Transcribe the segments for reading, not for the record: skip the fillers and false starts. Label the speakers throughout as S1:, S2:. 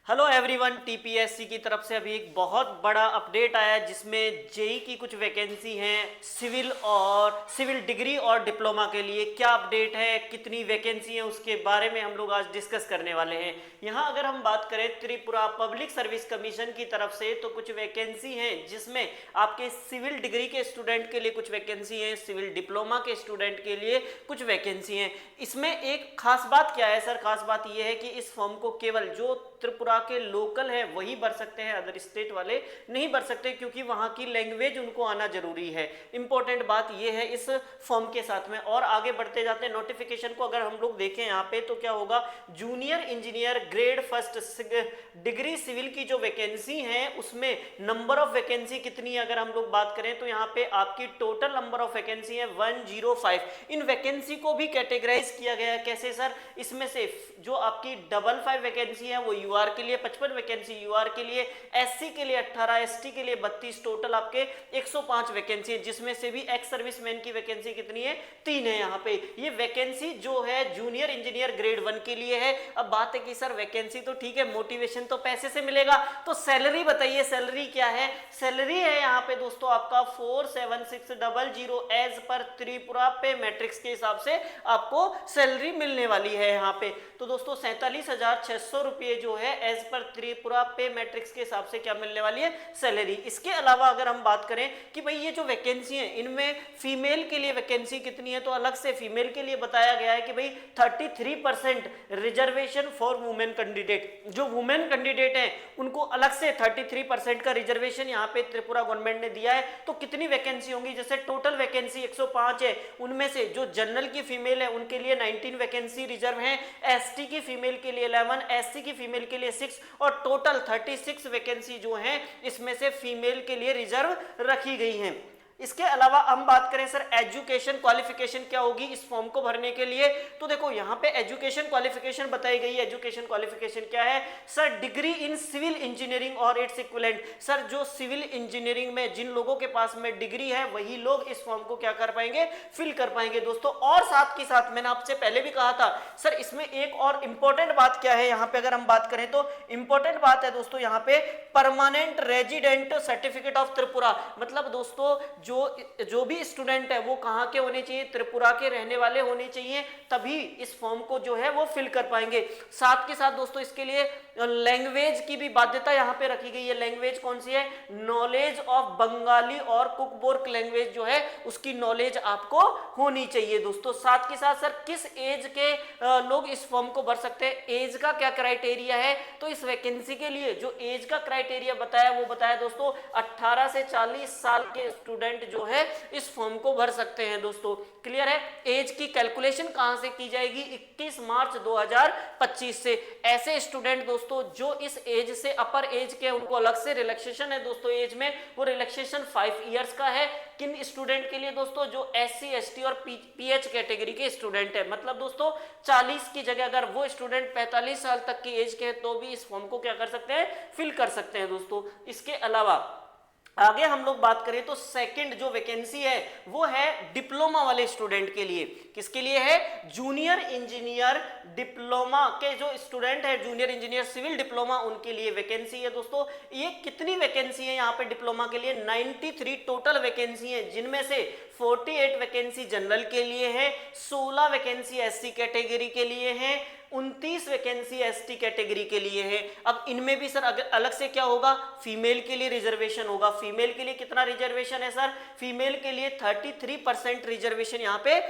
S1: Hello everyone, TPSC की तरफ से अभी एक बहुत बड़ा अपडेट आया है जिसमें जेई की कुछ वैकेंसी हैं सिविल और सिविल डिग्री और डिप्लोमा के लिए। क्या अपडेट है, कितनी वैकेंसी है, उसके बारे में हम लोग आज डिस्कस करने वाले हैं। यहाँ अगर हम बात करें त्रिपुरा पब्लिक सर्विस कमीशन की तरफ से तो कुछ वैकेंसी हैं जिसमें आपके सिविल डिग्री के स्टूडेंट के लिए कुछ वैकेंसी हैं, सिविल डिप्लोमा के स्टूडेंट के लिए कुछ वैकेंसी हैं। इसमें एक खास बात क्या है सर, खास बात यह है कि इस फॉर्म को केवल जो त्रिपुरा के लोकल है वही भर सकते हैं, अदर स्टेट वाले नहीं भर सकते क्योंकि वहां की लैंग्वेज उनको आना जरूरी है। इंपॉर्टेंट बात यह है इस फॉर्म के साथ में। और आगे बढ़ते जाते हैं नोटिफिकेशन को अगर हम लोग देखें यहाँ पे तो क्या होगा, junior engineer grade first degree civil की जो वैकेंसी है उसमें नंबर ऑफ वैकेंसी कितनी है अगर हम लोग बात करें तो यहाँ पे आपकी टोटल नंबर ऑफ वैकेंसी है 105। इन वैकेंसी को भी कैटेगराइज किया गया है कैसे सर, इसमें से जो आपकी 55 वैकेंसी है वो यूआर के लिए, 55 वैकेंसी यूआर के लिए, एससी के लिए 18, एसटी के लिए 32, टोटल आपके 105 वैकेंसी है जिसमें से भी एक्स सर्विसमैन की वैकेंसी कितनी है, 3 है। यहाँ पे ये वैकेंसी जो है जूनियर इंजीनियर ग्रेड 1 के लिए है। अब बात है कि सर वैकेंसी तो ठीक है, मोटिवेशन तो पैसे से मिलेगा, तो सैलरी बताइए सैलरी क्या है। सैलरी है यहाँ पे दोस्तों आपका 47600 एज पर त्रिपुरा पे मैट्रिक्स के हिसाब से आपको सैलरी मिलने वाली है यहाँ पे। तो दोस्तों 47,600 रुपये जो है एज पर त्रिपुरा पे मैट्रिक्स के हिसाब से क्या मिलने वाली है, सैलरी। इसके अलावा अगर हम बात करें कि भाई ये जो वैकेंसी है इनमें फीमेल के लिए वैकेंसी कितनी है तो अलग से फीमेल के लिए बताया गया है कि भाई 33% रिजर्वेशन फॉर वुमेन कैंडिडेट। जो वुमेन कैंडिडेट हैं उनको अलग से 33% का रिजर्वेशन यहाँ पे त्रिपुरा गवर्नमेंट ने दिया है। तो कितनी वैकेंसी होंगी, जैसे टोटल वैकेंसी 105 है, उनमें से जो जनरल की फीमेल है उनके लिए 19 वैकेंसी रिजर्व है, एसटी की फीमेल के लिए 11, एससी की फीमेल के लिए 6 और टोटल 36 वैकेंसी जो है इसमें से फीमेल के लिए रिजर्व रखी गई हैं। इसके अलावा हम बात करें सर एजुकेशन क्वालिफिकेशन क्या होगी इस फॉर्म को भरने के लिए, तो देखो यहाँ पे एजुकेशन क्वालिफिकेशन बताई गई है। एजुकेशन क्वालिफिकेशन क्या है sir, degree in civil engineering और इट्स इक्विवेलेंट। सर जो सिविल इंजीनियरिंग में जिन लोगों के पास में डिग्री है वही लोग इस फॉर्म को क्या कर पाएंगे, फिल कर पाएंगे दोस्तों। और साथ के साथ मैंने आपसे पहले भी कहा था सर इसमें एक और इंपॉर्टेंट बात क्या है, यहाँ पे अगर हम बात करें तो इंपॉर्टेंट बात है दोस्तों यहाँ पे permanent resident certificate of Tripura. मतलब दोस्तों जो भी स्टूडेंट है वो कहाँ के होने चाहिए, त्रिपुरा के रहने वाले होने चाहिए, तभी इस फॉर्म को जो है वो फिल कर पाएंगे। साथ के साथ दोस्तों इसके लिए लैंग्वेज की भी बाध्यता यहाँ पे रखी गई है। लैंग्वेज कौन सी है, नॉलेज ऑफ बंगाली और कुकबोर्क लैंग्वेज जो है उसकी नॉलेज आपको होनी चाहिए दोस्तों। साथ के साथ सर किस एज के लोग इस फॉर्म को भर सकते हैं, एज का क्या क्राइटेरिया है, तो इस वैकेंसी के लिए जो एज का क्राइटेरिया बताया वो बताया दोस्तों 18 से 40 साल के स्टूडेंट जो है इस फॉर्म को भर सकते हैं दोस्तों। क्लियर है। एज की कैलकुलेशन कहां से की जाएगी, 21 मार्च 2025 से। ऐसे स्टूडेंट दोस्तों जो इस एज से अपर एज के उनको अलग से रिलैक्सेशन है दोस्तों, एज में वो रिलैक्सेशन 5 इयर्स का है। किन स्टूडेंट के लिए दोस्तों, जो एससी एसटी और पीएच कैटेगरी के स्टूडेंट है। मतलब दोस्तों 40 की जगह अगर वो स्टूडेंट 45 साल तक की एज के हैं तो भी इस फॉर्म को क्या कर सकते हैं, फिल कर सकते हैं दोस्तों। इसके अलावा आगे हम लोग बात करें तो सेकंड जो वैकेंसी है वो है डिप्लोमा वाले स्टूडेंट के लिए। किसके लिए है, जूनियर इंजीनियर डिप्लोमा के जो स्टूडेंट है, जूनियर इंजीनियर सिविल डिप्लोमा, उनके लिए वैकेंसी है दोस्तों। ये कितनी वैकेंसी है यहाँ पे डिप्लोमा के लिए, 93 टोटल वैकेंसी है जिनमें से 48 वैकेंसी जनरल के लिए है, 16 वैकेंसी एससी कैटेगरी के लिए है, 29 वैकेंसी एसटी कैटेगरी के लिए है। अब इनमें भी सर अलग से क्या होगा, फीमेल के लिए रिजर्वेशन होगा। फीमेल के लिए कितना रिजर्वेशन है सर, फीमेल के लिए 33% रिजर्वेशन यहाँ पे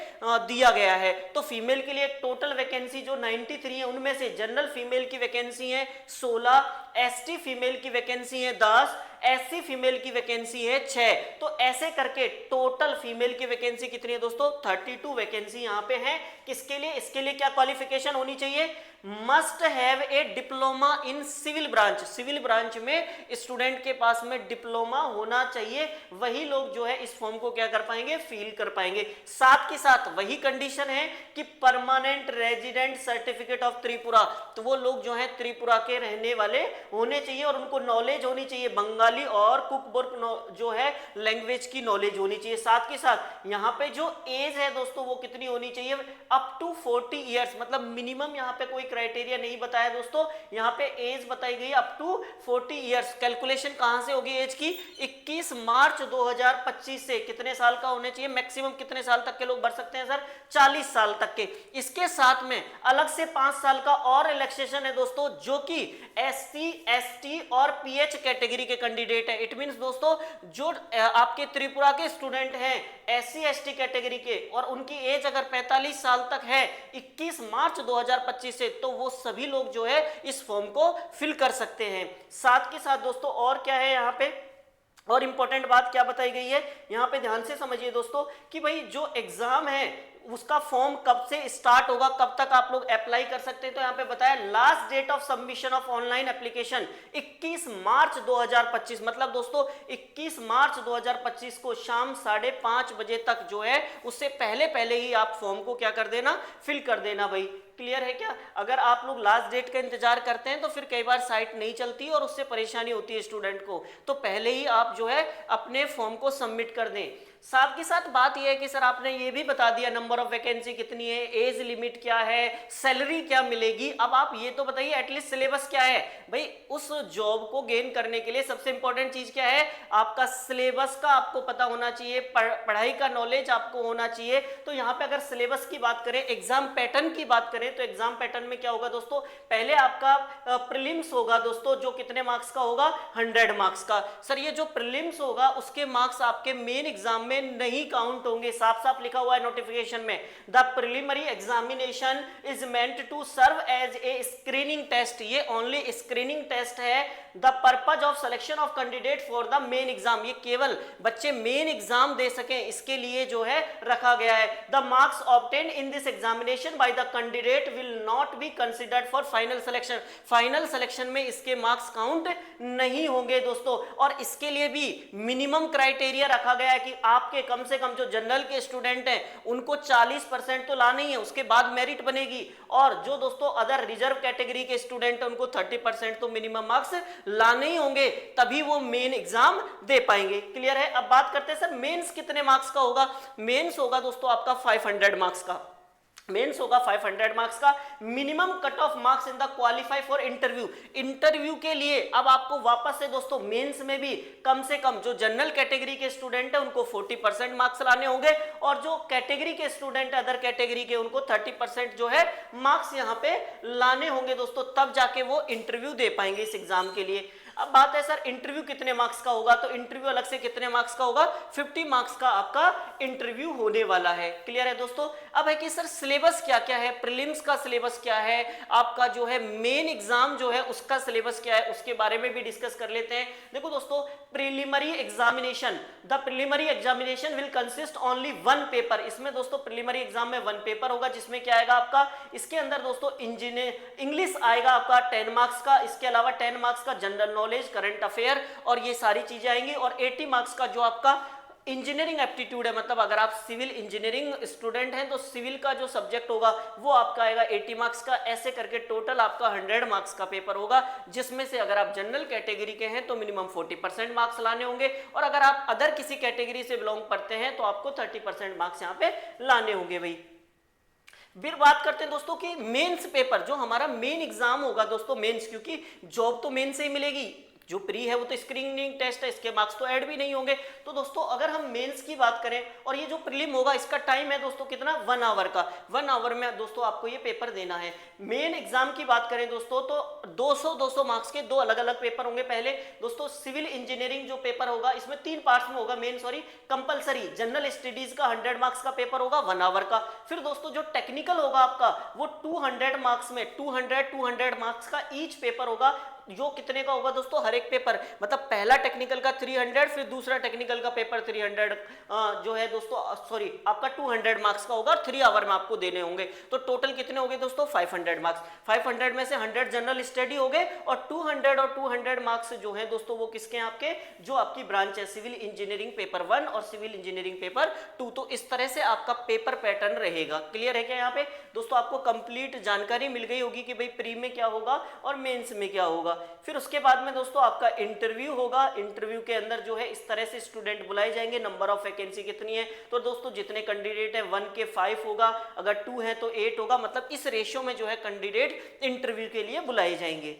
S1: दिया गया है। तो फीमेल के लिए टोटल वैकेंसी जो 93 है उनमें से जनरल फीमेल की वैकेंसी है 16, एसटी फीमेल की वैकेंसी है 10, एससी फीमेल की वैकेंसी है 6। तो ऐसे करके टोटल फीमेल की वैकेंसी कितनी है दोस्तों, 32 वैकेंसी यहाँ पे है। किसके लिए, इसके लिए क्या क्वालिफिकेशन होनी चाहिए, must have a diploma in civil branch. Civil branch में स्टूडेंट के पास में डिप्लोमा होना चाहिए, वही लोग जो है इस फॉर्म को क्या कर पाएंगे, फिल कर पाएंगे। साथ के साथ वही कंडीशन है कि permanent resident certificate of Tripura, तो वो लोग जो है त्रिपुरा के रहने वाले होने चाहिए और उनको नॉलेज होनी चाहिए बंगाली वाली और कुकबुक जो है लैंग्वेज की नॉलेज होनी चाहिए। साथ के साथ यहाँ पे जो एज है दोस्तों वो कितनी होनी चाहिए, अप टू 40 ईयर्स, मतलब मिनिमम यहाँ पे कोई क्राइटेरिया नहीं बताया दोस्तों, यहाँ पे एज बताई गई अप टू 40 ईयर्स। कैलकुलेशन कहां से होगी एज की, 21 मार्च 2025 से। कितने साल का होने चाहिए, मैक्सिमम कितने साल तक के लोग भर सकते हैं सर, 40 साल तक के। इसके साथ में अलग से 5 साल का और रिलैक्सेशन है दोस्तों, जो कि SC ST और PH कैटेगरी के कैंडिडेट है। इट मींस दोस्तों जो आपके त्रिपुरा के स्टूडेंट हैं SC ST कैटेगरी के और उनकी एज अगर 45 साल तक है 21 मार्च 2025 से, तो वो सभी लोग जो है इस फॉर्म को फिल कर सकते हैं। साथ के साथ दोस्तों और क्या है यहाँ पे, और इंपॉर्टेंट बात क्या बताई गई है यहाँ पे ध्यान से समझिए दोस्तों, कि भाई जो एग्जाम है उसका फॉर्म कब से स्टार्ट होगा, कब तक आप लोग अप्लाई कर सकते हैं। तो यहाँ पे बताया last date of submission of online application 21 March 2025, मतलब दोस्तों 21 मार्च 2025 को शाम 5:30 बजे तक जो है उससे पहले पहले ही आप फॉर्म को क्या कर देना, फिल कर देना भाई। क्लियर है क्या? अगर आप लोग लास्ट डेट का इंतजार करते हैं तो फिर कई बार साइट नहीं चलती और उससे परेशानी होती है स्टूडेंट को, तो पहले ही आप जो है अपने फॉर्म को सबमिट कर दें। साथ के साथ बात यह है कि सर आपने ये भी बता दिया नंबर ऑफ वैकेंसी कितनी है, एज लिमिट क्या है, सैलरी क्या मिलेगी। अब आप ये तो बताइए एटलीस्ट सिलेबस क्या है भाई। उस जॉब को गेन करने के लिए सबसे इंपॉर्टेंट चीज क्या है, आपका सिलेबस का आपको पता होना चाहिए, पढ़ाई का नॉलेज आपको होना चाहिए। तो यहाँ पे अगर सिलेबस की बात करें, एग्जाम पैटर्न की बात करें, तो एग्जाम पैटर्न में क्या होगा दोस्तों, पहले आपका प्रीलिम्स होगा दोस्तों, जो कितने मार्क्स का होगा, 100 मार्क्स का। सर ये जो प्रीलिम्स होगा उसके मार्क्स आपके मेन एग्जाम में नहीं काउंट होंगे, साफ साफ लिखा हुआ है नोटिफिकेशन में, the preliminary examination is meant to serve as a screening test. ये ओनली स्क्रीनिंग टेस्ट है, the purpose of selection of candidate for the main exam. ये केवल बच्चे मेन एग्जाम दे सकें इसके लिए जो है रखा गया है। The marks obtain in this examination by the candidate will not be considered for final selection. Final selection में इसके मार्क्स काउंट नहीं होंगे दोस्तों। और इसके लिए भी मिनिमम क्राइटेरिया रखा गया है कि आपके कम से कम जो जनरल के स्टूडेंट हैं उनको 40% तो लाना ही है, उसके बाद मेरिट बनेगी। और जो दोस्तों अदर रिजर्व कैटेगरी के स्टूडेंट हैं उनको 30% तो मिनिमम मार्क्स लाने ही होंगे, तभी वो मेन एग्जाम दे पाएंगे। क्लियर है? अब बात करते हैं सर मेंस कितने मार्क्स का होगा। मेंस होगा दोस्तों आपका 500 मार्क्स का, मेंस होगा 500 मार्क्स का। Minimum cut off marks in the qualify for interview. Interview के लिए अब आपको वापस से दोस्तों मेंस में भी कम से कम जो जनरल कैटेगरी के स्टूडेंट है उनको 40% मार्क्स लाने होंगे, और जो कैटेगरी के स्टूडेंट अदर कैटेगरी के उनको 30% जो है मार्क्स यहां पे लाने होंगे दोस्तों, तब जाके वो इंटरव्यू दे पाएंगे इस एग्जाम के लिए। अब बात है सर इंटरव्यू कितने मार्क्स का होगा, तो इंटरव्यू अलग से कितने मार्क्स का होगा, 50 मार्क्स का आपका इंटरव्यू होने वाला है। क्लियर है दोस्तों? अब है कि सर सिलेबस क्या क्या है, प्रीलिम्स का सिलेबस क्या है, आपका जो है मेन एग्जाम जो है उसका सिलेबस क्या है, उसके बारे में भी डिस्कस कर लेते हैं। देखो दोस्तों preliminary examination, the preliminary examination will consist only 1 paper. इसमें दोस्तों प्रीलिमिनरी एग्जाम में 1 पेपर होगा, जिसमें क्या आएगा आपका, इसके अंदर दोस्तों इंग्लिश आएगा आपका 10 मार्क्स का, इसके अलावा 10 मार्क्स का जनरल नॉलेज, करंट अफेयर और ये सारी चीजें आएंगी, और 80 मार्क्स का जो आपका इंजीनियरिंग एप्टीट्यूड है, मतलब अगर आप सिविल इंजीनियरिंग स्टूडेंट हैं तो सिविल का जो सब्जेक्ट होगा वो आपका आएगा 80 मार्क्स का। ऐसे करके टोटल आपका 100 मार्क्स का पेपर होगा, जिसमें से अगर आप जनरल कैटेगरी के हैं तो मिनिमम 40% मार्क्स लाने होंगे, और अगर आप अदर किसी कैटेगरी से बिलोंग करते हैं तो आपको 30% मार्क्स यहाँ पे लाने होंगे भाई। फिर बात करते हैं दोस्तों कि मेंस पेपर, जो हमारा मेन एग्जाम होगा दोस्तों मेंस, क्योंकि जॉब तो मेन से ही मिलेगी, जो प्री है वो तो स्क्रीनिंग टेस्ट है, इसके मार्क्स तो ऐड भी नहीं होंगे। तो दोस्तों अगर हम मेंस की बात करें, और ये जो प्रीलिम होगा इसका टाइम है दोस्तों कितना, 1 आवर का। 1 आवर में दोस्तों आपको ये पेपर देना है। मेन एग्जाम की बात करें दोस्तों तो 200 मार्क्स के 2 अलग अलग पेपर होंगे। पहले दोस्तों सिविल इंजीनियरिंग जो पेपर होगा इसमें 3 पार्ट्स में होगा मेन, कंपलसरी जनरल स्टडीज का 100 मार्क्स का पेपर होगा 1 आवर का। फिर दोस्तों जो टेक्निकल होगा आपका वो 200 मार्क्स में 200 मार्क्स का ईच पेपर होगा, जो कितने का होगा दोस्तों, हर एक पेपर, मतलब पहला टेक्निकल का 300, फिर दूसरा टेक्निकल का पेपर 300 जो है दोस्तों सॉरी आपका 200 मार्क्स का होगा, 3 आवर में आपको देने होंगे। तो टोटल कितने हो गए दोस्तों, 500 मार्क्स। 500 में से 100 जनरल स्टडी हो गए, और 200 मार्क्स जो है दोस्तों वो किसके हैं आपके, जो आपकी ब्रांच है सिविल इंजीनियरिंग पेपर 1 और सिविल इंजीनियरिंग पेपर 2। तो इस तरह से आपका पेपर पैटर्न रहेगा। क्लियर है क्या? यहाँ पे दोस्तों आपको कंप्लीट जानकारी मिल गई होगी कि भाई प्री में क्या होगा और मेंस में क्या होगा। फिर उसके बाद में दोस्तों आपका इंटरव्यू होगा। इंटरव्यू के अंदर जो है इस तरह से स्टूडेंट बुलाए जाएंगे। नंबर ऑफ वैकेंसी कितनी है, तो दोस्तों जितने कैंडिडेट है 1 के 5 होगा, अगर 2 है तो 8 होगा, मतलब इस रेशियो में जो है कैंडिडेट इंटरव्यू के लिए बुलाए जाएंगे।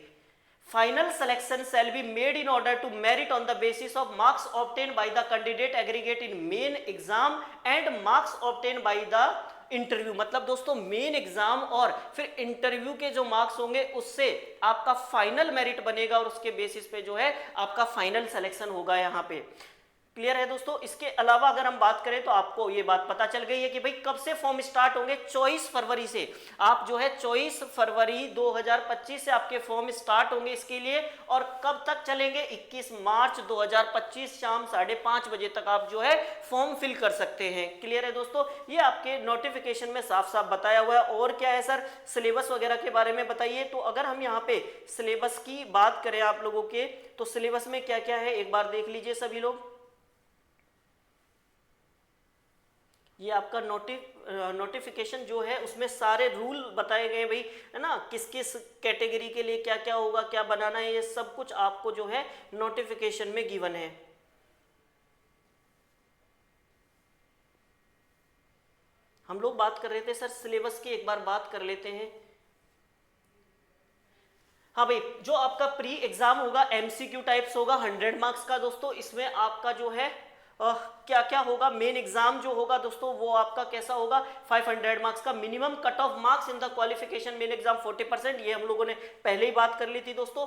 S1: Final selection shall be made in order to merit on the basis of marks obtained by the candidate aggregate in main exam and marks obtained by the interview. मतलब दोस्तों main exam और फिर interview के जो marks होंगे उससे आपका final merit बनेगा और उसके बेसिस पे जो है आपका फाइनल सिलेक्शन होगा। यहाँ पे क्लियर है दोस्तों। इसके अलावा अगर हम बात करें तो आपको ये बात पता चल गई है कि भाई कब से फॉर्म स्टार्ट होंगे। 24 फरवरी से आप जो है 24 फरवरी 2025 से आपके फॉर्म स्टार्ट होंगे इसके लिए, और कब तक चलेंगे 21 मार्च 2025 शाम 5:30 बजे तक आप जो है फॉर्म फिल कर सकते हैं। क्लियर है दोस्तों, ये आपके नोटिफिकेशन में साफ साफ बताया हुआ है। और क्या है सर, सिलेबस वगैरह के बारे में बताइए। तो अगर हम यहाँ पे सिलेबस की बात करें आप लोगों के, तो सिलेबस में क्या क्या है एक बार देख लीजिए सभी लोग। ये आपका नोटिफिकेशन जो है उसमें सारे रूल बताए गए भाई, है ना, किस किस कैटेगरी के लिए क्या क्या होगा, क्या बनाना है, ये सब कुछ आपको जो है नोटिफिकेशन में गिवन है। हम लोग बात कर रहे थे सर सिलेबस की, एक बार बात कर लेते हैं। हाँ भाई, जो आपका प्री एग्जाम होगा एमसीक्यू टाइप्स होगा 100 मार्क्स का दोस्तों। इसमें आपका जो है क्या क्या होगा, मेन एग्जाम जो होगा दोस्तों वो आपका कैसा होगा 500 मार्क्स का। Minimum cut off marks in the qualification main exam 40%, ये हम लोगों ने पहले ही बात कर ली थी दोस्तों।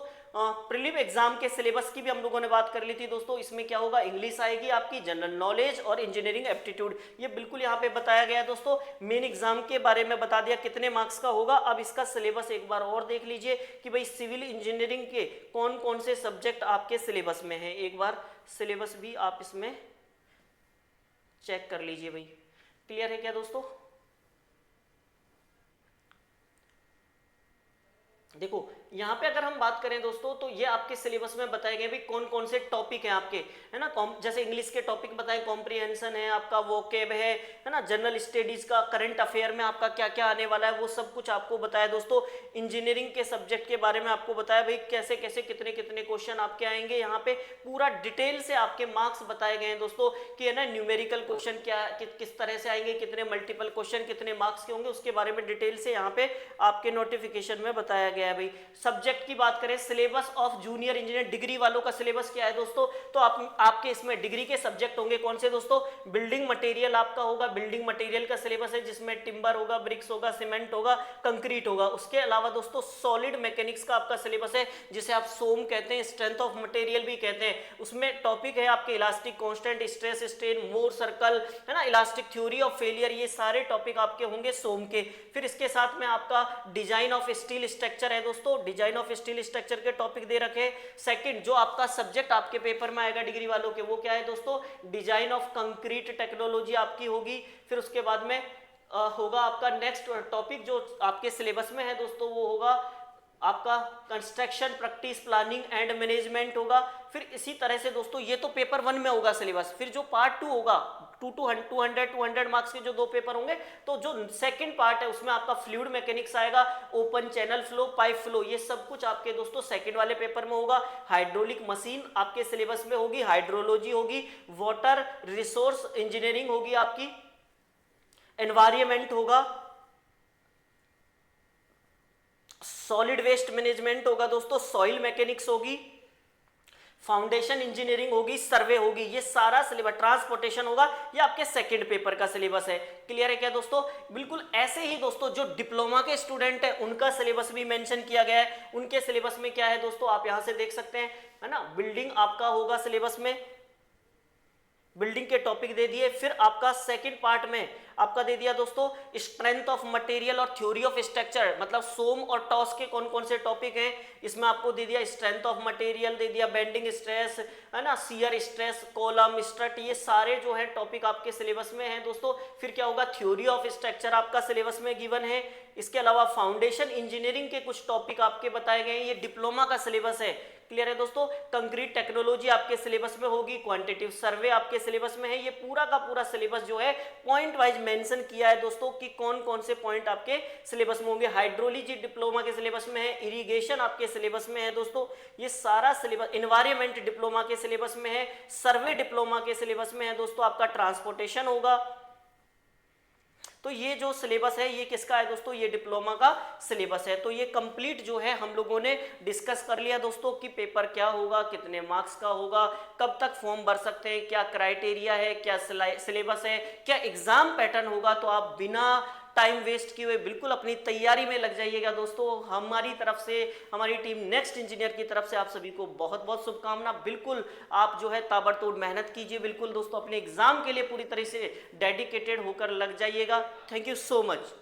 S1: प्रीलिम एग्जाम के सिलेबस की भी हम लोगों ने बात कर ली थी दोस्तों। इसमें क्या होगा, इंग्लिश आएगी आपकी, जनरल नॉलेज और इंजीनियरिंग एप्टीट्यूड, ये बिल्कुल यहाँ पे बताया गया है दोस्तों। मेन एग्जाम के बारे में बता दिया कितने मार्क्स का होगा। अब इसका सिलेबस एक बार और देख लीजिए कि भाई सिविल इंजीनियरिंग के कौन कौन से सब्जेक्ट आपके सिलेबस में है। एक बार सिलेबस भी आप इसमें चेक कर लीजिए भाई। क्लियर है क्या दोस्तों। देखो यहाँ पे अगर हम बात करें दोस्तों तो ये आपके सिलेबस में बताए गए भी कौन कौन से टॉपिक हैं आपके, है ना। जैसे इंग्लिश के टॉपिक बताए, कॉम्प्रिहेंशन है आपका, वोकेब है ना, जनरल स्टडीज का, करंट अफेयर में आपका क्या क्या आने वाला है वो सब कुछ आपको बताया दोस्तों। इंजीनियरिंग के सब्जेक्ट के बारे में आपको बताया भाई कैसे कैसे कितने कितने क्वेश्चन आपके आएंगे। यहाँ पे पूरा डिटेल से आपके मार्क्स बताए गए हैं दोस्तों कि है ना न्यूमेरिकल क्वेश्चन क्या किस तरह से आएंगे, कितने मल्टीपल क्वेश्चन कितने मार्क्स के होंगे, उसके बारे में डिटेल से यहाँ पे आपके नोटिफिकेशन में बताया गया है भाई। सब्जेक्ट की बात करें, syllabus of junior engineer degree वालों का सिलेबस क्या है दोस्तों, तो आपके इसमें डिग्री के सब्जेक्ट होंगे कौन से दोस्तों, बिल्डिंग मटेरियल आपका होगा, बिल्डिंग मटेरियल का सिलेबस है जिसमें टिम्बर होगा, ब्रिक्स होगा, सीमेंट होगा, कंक्रीट होगा। उसके अलावा दोस्तों सॉलिड मैकेनिक्स का आपका सिलेबस है जिसे आप सोम कहते हैं, स्ट्रेंथ ऑफ मटेरियल भी कहते हैं। उसमें टॉपिक है आपके इलास्टिक कांस्टेंट, स्ट्रेस स्ट्रेन, मोर सर्कल, है ना, इलास्टिक थ्योरी ऑफ फेलियर, ये सारे टॉपिक आपके होंगे सोम के। फिर इसके साथ में आपका डिजाइन ऑफ स्टील स्ट्रक्चर है दोस्तों, डिजाइन ऑफ स्टील स्ट्रक्चर के टॉपिक दे रखे। सेकंड जो आपका सब्जेक्ट आपके पेपर में आएगा डिग्री वालों के वो क्या है दोस्तों, डिजाइन ऑफ कंक्रीट टेक्नोलॉजी आपकी होगी। फिर उसके बाद में होगा आपका नेक्स्ट टॉपिक जो आपके सिलेबस में है दोस्तों वो होगा आपका construction practice planning and management होगा। फिर इसी तरह से दोस्तों ये तो पेपर 1 में होगा सिलेबस। फिर जो पार्ट 2 होगा 200 मार्क्स के जो 2 पेपर होंगे, तो जो सेकंड पार्ट है उसमें आपका फ्लूइड मैकेनिक्स आएगा, open channel flow, pipe flow, ये सब कुछ आपके दोस्तों सेकंड वाले पेपर में होगा। हाइड्रोलिक मशीन आपके सिलेबस में होगी, हाइड्रोलॉजी होगी, वाटर रिसोर्स इंजीनियरिंग होगी आपकी, एनवायरमेंट होगा, सॉलिड वेस्ट मैनेजमेंट होगा दोस्तों, सॉइल मैकेनिक्स होगी, फाउंडेशन इंजीनियरिंग होगी, सर्वे होगी, ये सारा सिलेबस, ट्रांसपोर्टेशन होगा, ये आपके सेकंड पेपर का सिलेबस है। क्लियर है क्या दोस्तों। बिल्कुल ऐसे ही दोस्तों जो डिप्लोमा के स्टूडेंट है उनका सिलेबस भी मेंशन किया गया है। उनके सिलेबस में क्या है दोस्तों आप यहां से देख सकते हैं, है ना, बिल्डिंग आपका होगा सिलेबस में, बिल्डिंग के टॉपिक दे दिए। फिर आपका सेकंड पार्ट में आपका दे दिया दोस्तों स्ट्रेंथ ऑफ मटेरियल और थ्योरी ऑफ स्ट्रक्चर, मतलब सोम और टॉस के कौन कौन से टॉपिक हैं इसमें आपको दे दिया। स्ट्रेंथ ऑफ मटेरियल दे दिया, बेंडिंग स्ट्रेस, है ना, शियर स्ट्रेस, कॉलम स्ट्रट, ये सारे जो है टॉपिक आपके सिलेबस में हैं दोस्तों। फिर क्या होगा, थ्योरी ऑफ स्ट्रक्चर आपका सिलेबस में गिवन है। इसके अलावा फाउंडेशन इंजीनियरिंग के कुछ टॉपिक आपके बताए गए हैं, ये डिप्लोमा का सिलेबस है। क्लियर है दोस्तों। कंक्रीट टेक्नोलॉजी आपके सिलेबस में होगी, क्वांटिटेटिव सर्वे आपके सिलेबस में है। ये पूरा का पूरा सिलेबस जो है पॉइंट वाइज मेंशन किया है दोस्तों कि कौन कौन से पॉइंट आपके सिलेबस में होंगे। हाइड्रोलॉजी डिप्लोमा के सिलेबस में है, इरिगेशन आपके सिलेबस में है दोस्तों, ये सारा सिलेबस, एनवायरमेंट डिप्लोमा के सिलेबस में है, सर्वे डिप्लोमा के सिलेबस में है दोस्तों, आपका ट्रांसपोर्टेशन होगा। तो ये जो सिलेबस है ये किसका है दोस्तों, ये डिप्लोमा का सिलेबस है। तो ये कंप्लीट जो है हम लोगों ने डिस्कस कर लिया दोस्तों कि पेपर क्या होगा, कितने मार्क्स का होगा, कब तक फॉर्म भर सकते हैं, क्या क्राइटेरिया है, क्या सिलेबस है, क्या एग्जाम पैटर्न होगा। तो आप बिना टाइम वेस्ट किए हुए बिल्कुल अपनी तैयारी में लग जाइएगा दोस्तों। हमारी तरफ से, हमारी टीम नेक्स्ट इंजीनियर की तरफ से आप सभी को बहुत बहुत शुभकामना। बिल्कुल आप जो है ताबड़तोड़ मेहनत कीजिए बिल्कुल दोस्तों, अपने एग्जाम के लिए पूरी तरह से डेडिकेटेड होकर लग जाइएगा। Thank you so much.